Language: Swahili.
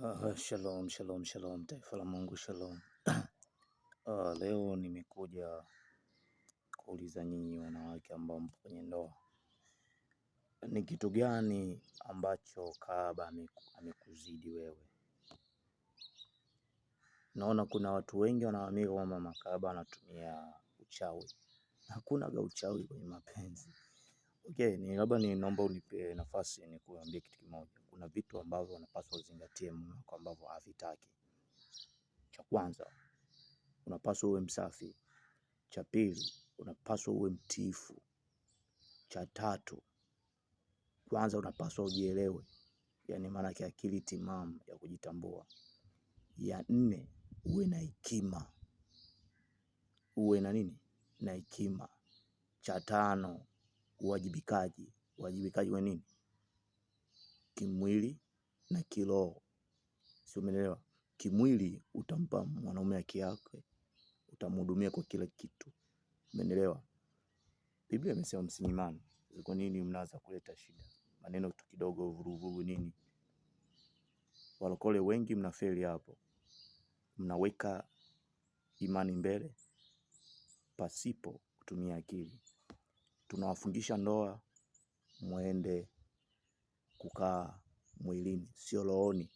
Shalom, shalom, shalom, taifa la Mungu, shalom. Leo nimekuja kuuliza nyinyi wanawake ambao mpo kwenye ndoa, ni kitu gani ambacho kahaba amekuzidi wewe? Naona kuna watu wengi wanaamini kwamba makahaba anatumia uchawi. Hakuna uchawi kwenye mapenzi. Okay, naomba unipe nafasi nikuambie kitu kimoja. Kuna vitu ambavyo unapaswa uzingatie mume wako ambavyo havitaki. Cha kwanza, unapaswa uwe msafi. Cha pili, unapaswa uwe mtiifu. Cha tatu, kwanza unapaswa ujielewe, yani maana yake akili timamu ya kujitambua. Ya nne, uwe na hekima. Uwe na nini? Na hekima. Cha tano, uwajibikaji. Uwajibikaji wa nini? Kimwili na kiroho. Si umeelewa? Kimwili utampa mwanaume haki yake, utamhudumia kwa kila kitu. Umeelewa? Biblia imesema msinyimane. Kwa nini mnaanza kuleta shida? Maneno tu kidogo, vurugu nini? Walokole wengi mnafeli hapo. Mnaweka imani mbele pasipo kutumia akili. Tunawafundisha ndoa muende kukaa mwilini, sio rohoni.